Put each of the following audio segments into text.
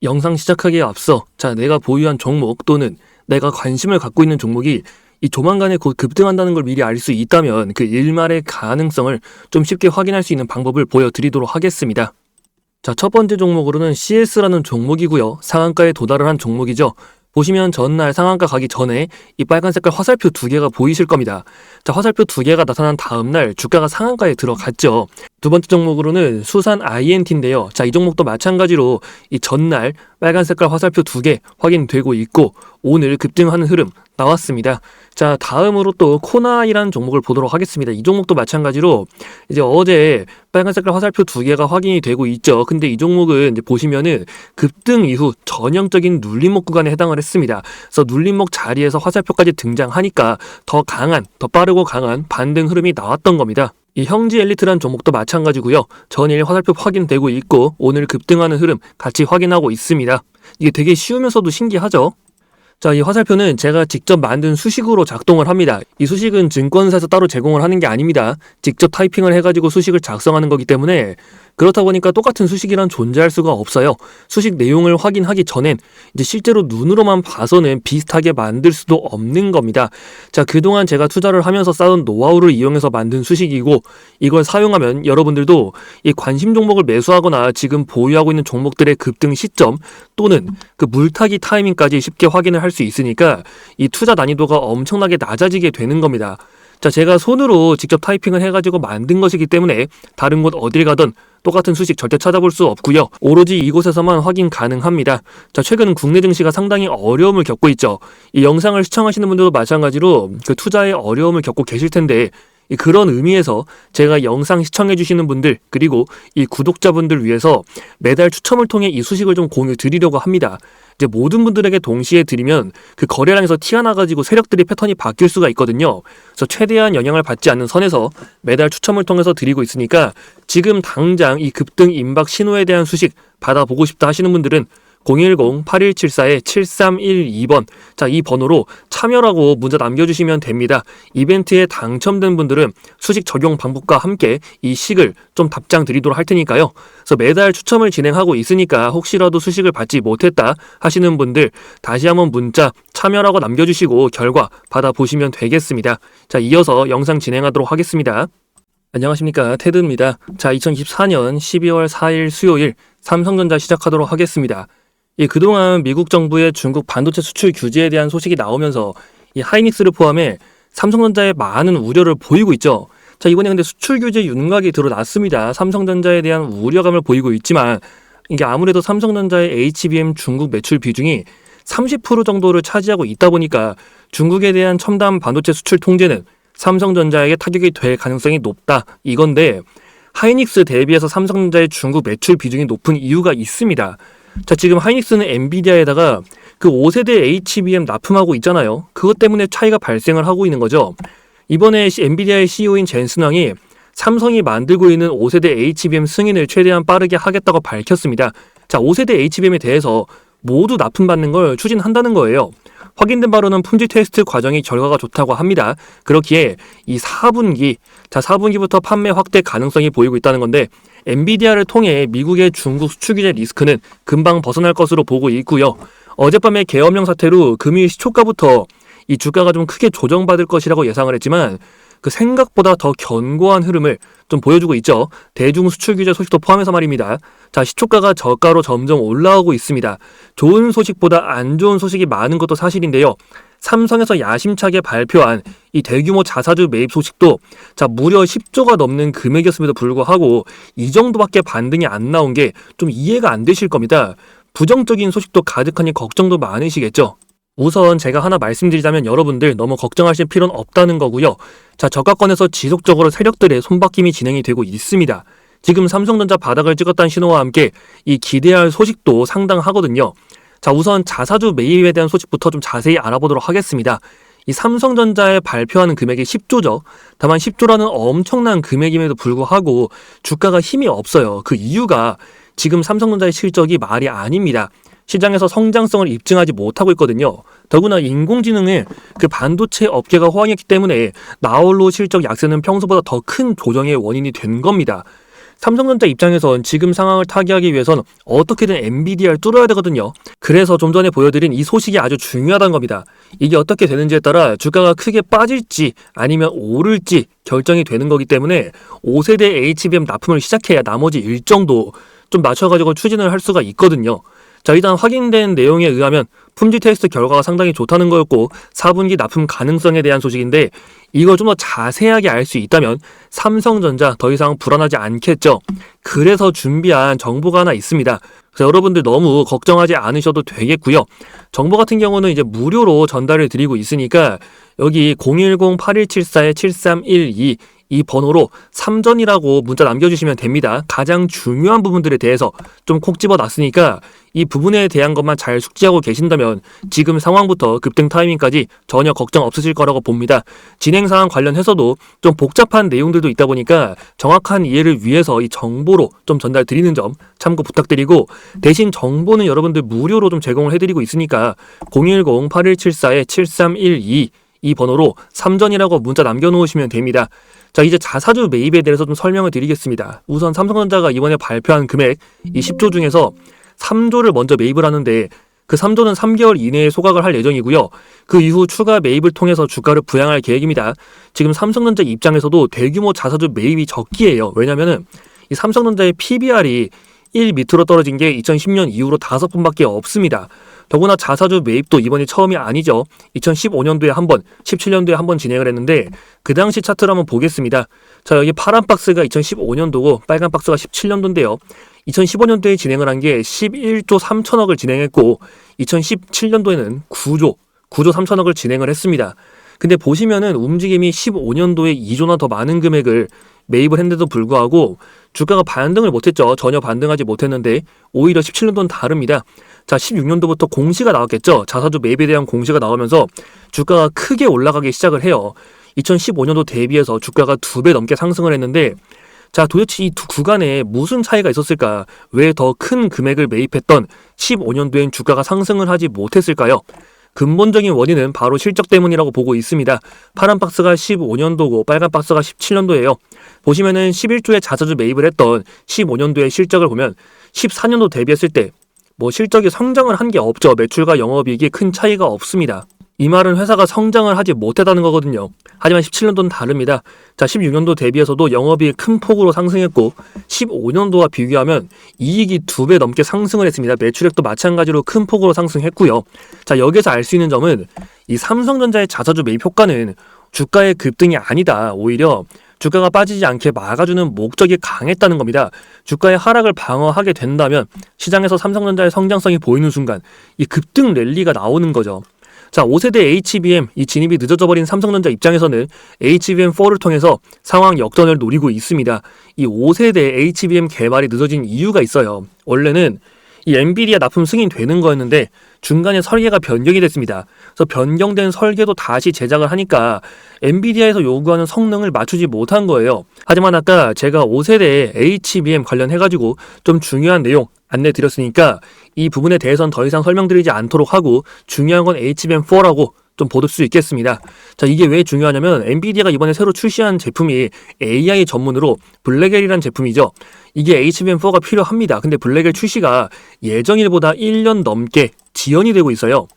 영상 시작하기에 앞서 내가 보유한 종목 또는 내가 관심을 갖고 있는 종목이 이 조만간에 곧 급등한다는 걸 미리 알 수 있다면 그 일말의 가능성을 좀 쉽게 확인할 수 있는 방법을 보여드리도록 하겠습니다. 첫 번째 종목으로는 CS라는 종목이고요. 상한가에 도달을 한 종목이죠. 보시면 전날 상한가 가기 전에 이 빨간 색깔 화살표 두 개가 보이실 겁니다. 화살표 두 개가 나타난 다음날 주가가 상한가에 들어갔죠. 두 번째 종목으로는 수산 INT인데요. 이 종목도 마찬가지로 이 전날 빨간 색깔 화살표 두 개 확인되고 있고 오늘 급등하는 흐름 나왔습니다. 다음으로 또 코나이라는 종목을 보도록 하겠습니다. 이 종목도 마찬가지로 이제 어제 빨간 색깔 화살표 두 개가 확인이 되고 있죠. 근데 이 종목은 이제 보시면은 급등 이후 전형적인 눌림목 구간에 해당을 했습니다. 그래서 눌림목 자리에서 화살표까지 등장하니까 더 빠르고 강한 반등 흐름이 나왔던 겁니다. 이 형지 엘리트란 종목도 마찬가지고요. 전일 화살표 확인되고 있고 오늘 급등하는 흐름 같이 확인하고 있습니다. 이게 되게 쉬우면서도 신기하죠? 이 화살표는 제가 직접 만든 수식으로 작동을 합니다. 이 수식은 증권사에서 따로 제공을 하는 게 아닙니다. 직접 타이핑을 해가지고 수식을 작성하는 거기 때문에 그렇다 보니까 똑같은 수식이란 존재할 수가 없어요. 수식 내용을 확인하기 전엔 이제 실제로 눈으로만 봐서는 비슷하게 만들 수도 없는 겁니다. 그동안 제가 투자를 하면서 쌓은 노하우를 이용해서 만든 수식이고 이걸 사용하면 여러분들도 이 관심 종목을 매수하거나 지금 보유하고 있는 종목들의 급등 시점 또는 그 물타기 타이밍까지 쉽게 확인을 할 수 있으니까 이 투자 난이도가 엄청나게 낮아지게 되는 겁니다. 제가 손으로 직접 타이핑을 해가지고 만든 것이기 때문에 다른 곳 어딜 가든 똑같은 수식 절대 찾아볼 수 없고요. 오로지 이곳에서만 확인 가능합니다. 최근 국내 증시가 상당히 어려움을 겪고 있죠. 이 영상을 시청하시는 분들도 마찬가지로 그 투자에 어려움을 겪고 계실 텐데 그런 의미에서 제가 영상 시청해주시는 분들 그리고 이 구독자분들 위해서 매달 추첨을 통해 이 수식을 좀 공유 드리려고 합니다. 이제 모든 분들에게 동시에 드리면 그 거래량에서 튀어나가지고 세력들이 패턴이 바뀔 수가 있거든요. 그래서 최대한 영향을 받지 않는 선에서 매달 추첨을 통해서 드리고 있으니까 지금 당장 이 급등 임박 신호에 대한 수식 받아보고 싶다 하시는 분들은 010-8174-7312번 이 번호로 참여라고 문자 남겨주시면 됩니다. 이벤트에 당첨된 분들은 수식 적용 방법과 함께 이 식을 좀 답장 드리도록 할 테니까요. 그래서 매달 추첨을 진행하고 있으니까 혹시라도 수식을 받지 못했다 하시는 분들 다시 한번 문자 참여라고 남겨주시고 결과 받아보시면 되겠습니다. 이어서 영상 진행하도록 하겠습니다. 안녕하십니까, 테드입니다. 2024년 12월 4일 수요일 삼성전자 시작하도록 하겠습니다. 그동안 미국 정부의 중국 반도체 수출 규제에 대한 소식이 나오면서 이 하이닉스를 포함해 삼성전자에 많은 우려를 보이고 있죠. 이번에 근데 수출 규제 윤곽이 드러났습니다. 삼성전자에 대한 우려감을 보이고 있지만 이게 아무래도 삼성전자의 HBM 중국 매출 비중이 30% 정도를 차지하고 있다 보니까 중국에 대한 첨단 반도체 수출 통제는 삼성전자에게 타격이 될 가능성이 높다 이건데 하이닉스 대비해서 삼성전자의 중국 매출 비중이 높은 이유가 있습니다. 지금 하이닉스는 엔비디아에다가 그 5세대 HBM 납품하고 있잖아요. 그것 때문에 차이가 발생을 하고 있는 거죠. 이번에 엔비디아의 CEO인 젠슨 왕이 삼성이 만들고 있는 5세대 HBM 승인을 최대한 빠르게 하겠다고 밝혔습니다. 5세대 HBM에 대해서 모두 납품받는 걸 추진한다는 거예요. 확인된 바로는 품질 테스트 과정이 결과가 좋다고 합니다. 그렇기에 이 4분기부터 판매 확대 가능성이 보이고 있다는 건데 엔비디아를 통해 미국의 중국 수출 규제 리스크는 금방 벗어날 것으로 보고 있고요. 어젯밤에 계엄령 사태로 금일 시초가부터 이 주가가 좀 크게 조정받을 것이라고 예상을 했지만 그 생각보다 더 견고한 흐름을 좀 보여주고 있죠. 대중 수출 규제 소식도 포함해서 말입니다. 시초가가 저가로 점점 올라오고 있습니다. 좋은 소식보다 안 좋은 소식이 많은 것도 사실인데요. 삼성에서 야심차게 발표한 이 대규모 자사주 매입 소식도 무려 10조가 넘는 금액이었음에도 불구하고 이 정도밖에 반등이 안 나온 게 좀 이해가 안 되실 겁니다. 부정적인 소식도 가득하니 걱정도 많으시겠죠. 우선 제가 하나 말씀드리자면 여러분들 너무 걱정하실 필요는 없다는 거고요. 저가권에서 지속적으로 세력들의 손바뀜이 진행이 되고 있습니다. 지금 삼성전자 바닥을 찍었다는 신호와 함께 이 기대할 소식도 상당하거든요. 우선 자사주 매입에 대한 소식부터 좀 자세히 알아보도록 하겠습니다. 이 삼성전자에 발표하는 금액이 10조죠. 다만 10조라는 엄청난 금액임에도 불구하고 주가가 힘이 없어요. 그 이유가 지금 삼성전자의 실적이 말이 아닙니다. 시장에서 성장성을 입증하지 못하고 있거든요. 더구나 인공지능을 그 반도체 업계가 호황했기 때문에 나홀로 실적 약세는 평소보다 더 큰 조정의 원인이 된 겁니다. 삼성전자 입장에선 지금 상황을 타개하기 위해선 어떻게든 엔비디아를 뚫어야 되거든요. 그래서 좀 전에 보여드린 이 소식이 아주 중요하다는 겁니다. 이게 어떻게 되는지에 따라 주가가 크게 빠질지 아니면 오를지 결정이 되는 거기 때문에 5세대 HBM 납품을 시작해야 나머지 일정도 좀 맞춰가지고 추진을 할 수가 있거든요. 자, 일단 확인된 내용에 의하면 품질 테스트 결과가 상당히 좋다는 거였고 4분기 납품 가능성에 대한 소식인데 이걸 좀 더 자세하게 알 수 있다면 삼성전자 더 이상 불안하지 않겠죠. 그래서 준비한 정보가 하나 있습니다. 그래서 여러분들 너무 걱정하지 않으셔도 되겠고요. 정보 같은 경우는 이제 무료로 전달을 드리고 있으니까 여기 010-8174-7312 이 번호로 삼전이라고 문자 남겨주시면 됩니다. 가장 중요한 부분들에 대해서 좀 콕 집어놨으니까 이 부분에 대한 것만 잘 숙지하고 계신다면 지금 상황부터 급등 타이밍까지 전혀 걱정 없으실 거라고 봅니다. 진행 상황 관련해서도 좀 복잡한 내용들도 있다 보니까 정확한 이해를 위해서 이 정보로 좀 전달 드리는 점 참고 부탁드리고 대신 정보는 여러분들 무료로 좀 제공을 해드리고 있으니까 010-8174-7312 이 번호로 삼전이라고 문자 남겨놓으시면 됩니다. 자, 이제 자사주 매입에 대해서 좀 설명을 드리겠습니다. 우선 삼성전자가 이번에 발표한 금액 이 10조 중에서 3조를 먼저 매입을 하는데 그 3조는 3개월 이내에 소각을 할 예정이고요. 그 이후 추가 매입을 통해서 주가를 부양할 계획입니다. 지금 삼성전자 입장에서도 대규모 자사주 매입이 적기예요. 왜냐면은 이 삼성전자의 PBR이 1 밑으로 떨어진 게 2010년 이후로 5번밖에 없습니다. 더구나 자사주 매입도 이번이 처음이 아니죠. 2015년도에 한 번, 17년도에 한 번 진행을 했는데 그 당시 차트를 한번 보겠습니다. 자, 여기 파란 박스가 2015년도고 빨간 박스가 17년도인데요. 2015년도에 진행을 한 게 11조 3천억을 진행했고 2017년도에는 9조 3천억을 진행을 했습니다. 근데 보시면은 움직임이 15년도에 2조나 더 많은 금액을 매입을 했는데도 불구하고 주가가 반등을 못했죠. 전혀 반등하지 못했는데 오히려 17년도는 다릅니다. 자, 16년도부터 공시가 나왔겠죠. 자사주 매입에 대한 공시가 나오면서 주가가 크게 올라가기 시작을 해요. 2015년도 대비해서 주가가 2배 넘게 상승을 했는데 자, 도대체 이 두 구간에 무슨 차이가 있었을까? 왜 더 큰 금액을 매입했던 15년도엔 주가가 상승을 하지 못했을까요? 근본적인 원인은 바로 실적 때문이라고 보고 있습니다. 파란 박스가 15년도고 빨간 박스가 17년도예요. 보시면은 11조에 자사주 매입을 했던 15년도의 실적을 보면 14년도 대비했을 때 뭐 실적이 성장을 한 게 없죠. 매출과 영업이익이 큰 차이가 없습니다. 이 말은 회사가 성장을 하지 못했다는 거거든요. 하지만 17년도는 다릅니다. 자, 16년도 대비해서도 영업이익 큰 폭으로 상승했고 15년도와 비교하면 이익이 2배 넘게 상승을 했습니다. 매출액도 마찬가지로 큰 폭으로 상승했고요. 자, 여기서 알 수 있는 점은 이 삼성전자의 자사주 매입 효과는 주가의 급등이 아니다. 오히려 주가가 빠지지 않게 막아주는 목적이 강했다는 겁니다. 주가의 하락을 방어하게 된다면 시장에서 삼성전자의 성장성이 보이는 순간 이 급등 랠리가 나오는 거죠. 자, 5세대 HBM 이 진입이 늦어져 버린 삼성전자 입장에서는 HBM4를 통해서 상황 역전을 노리고 있습니다. 이 5세대 HBM 개발이 늦어진 이유가 있어요. 원래는 이 엔비디아 납품 승인되는 거였는데 중간에 설계가 변경이 됐습니다. 그래서 변경된 설계도 다시 제작을 하니까 엔비디아에서 요구하는 성능을 맞추지 못한 거예요. 하지만 아까 제가 5세대 HBM 관련해가지고 좀 중요한 내용 안내 드렸으니까 이 부분에 대해서는 더 이상 설명드리지 않도록 하고 중요한 건 HBM4라고 좀 보실 수 있겠습니다. 자, 이게 왜 중요하냐면 엔비디아가 이번에 새로 출시한 제품이 AI 전문으로 블랙엘이라는 제품이죠. 이게 HBM4가 필요합니다. 근데 블랙엘 출시가 예정일보다 1년 넘게 지연이 되고 있어요.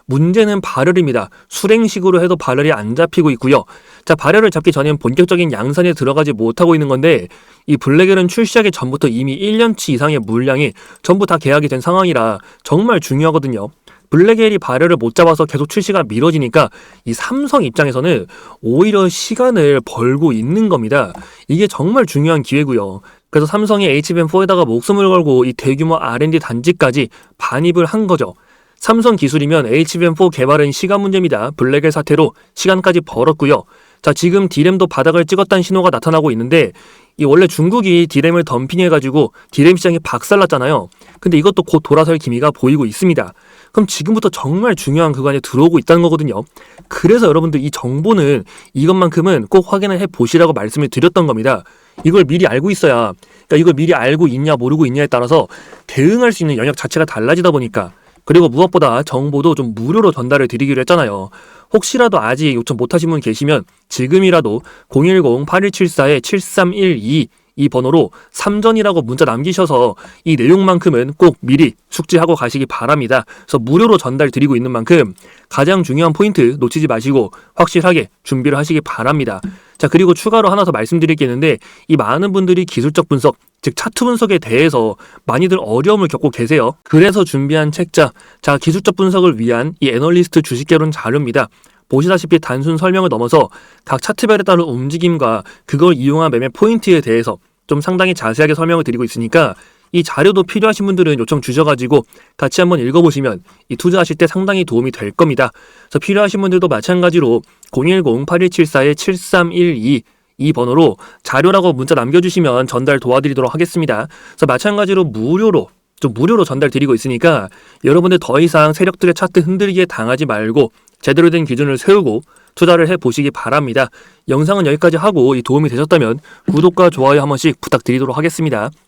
문제는 발열입니다. 수랭식으로 해도 발열이 안 잡히고 있고요. 자, 발열을 잡기 전엔 본격적인 양산에 들어가지 못하고 있는 건데 이 블랙엘은 출시하기 전부터 이미 1년치 이상의 물량이 전부 다 계약이 된 상황이라 정말 중요하거든요. 블랙엘이 발열을 못 잡아서 계속 출시가 미뤄지니까 이 삼성 입장에서는 오히려 시간을 벌고 있는 겁니다. 이게 정말 중요한 기회고요. 그래서 삼성이 HBM4에다가 목숨을 걸고 이 대규모 R&D 단지까지 반입을 한 거죠. 삼성 기술이면 HBM4 개발은 시간 문제입니다. 블랙엘 사태로 시간까지 벌었고요. 자, 지금 D램도 바닥을 찍었다는 신호가 나타나고 있는데 이 원래 중국이 D램을 덤핑해가지고 D램 시장이 박살났잖아요. 근데 이것도 곧 돌아설 기미가 보이고 있습니다. 그럼 지금부터 정말 중요한 구간에 들어오고 있다는 거거든요. 그래서 여러분들 이 정보는 이것만큼은 꼭 확인을 해보시라고 말씀을 드렸던 겁니다. 이걸 미리 알고 있어야, 그러니까 이걸 미리 알고 있냐 모르고 있냐에 따라서 대응할 수 있는 영역 자체가 달라지다 보니까, 그리고 무엇보다 정보도 좀 무료로 전달을 드리기로 했잖아요. 혹시라도 아직 요청 못하신 분 계시면 지금이라도 010-8174-7312 이 번호로 3전이라고 문자 남기셔서 이 내용만큼은 꼭 미리 숙지하고 가시기 바랍니다. 그래서 무료로 전달 드리고 있는 만큼 가장 중요한 포인트 놓치지 마시고 확실하게 준비를 하시기 바랍니다. 자, 그리고 추가로 하나 더 말씀드릴 게 있는데 이 많은 분들이 기술적 분석, 즉 차트 분석에 대해서 많이들 어려움을 겪고 계세요. 그래서 준비한 책자, 자, 기술적 분석을 위한 이 애널리스트 주식개론 자료입니다. 보시다시피 단순 설명을 넘어서 각 차트별에 따른 움직임과 그걸 이용한 매매 포인트에 대해서 좀 상당히 자세하게 설명을 드리고 있으니까 이 자료도 필요하신 분들은 요청 주셔가지고 같이 한번 읽어보시면 이 투자하실 때 상당히 도움이 될 겁니다. 그래서 필요하신 분들도 마찬가지로 010-8174-7312 이 번호로 자료라고 문자 남겨주시면 전달 도와드리도록 하겠습니다. 그래서 마찬가지로 무료로 전달 드리고 있으니까 여러분들 더 이상 세력들의 차트 흔들기에 당하지 말고 제대로 된 기준을 세우고 투자를 해보시기 바랍니다. 영상은 여기까지 하고 이 도움이 되셨다면 구독과 좋아요 한 번씩 부탁드리도록 하겠습니다.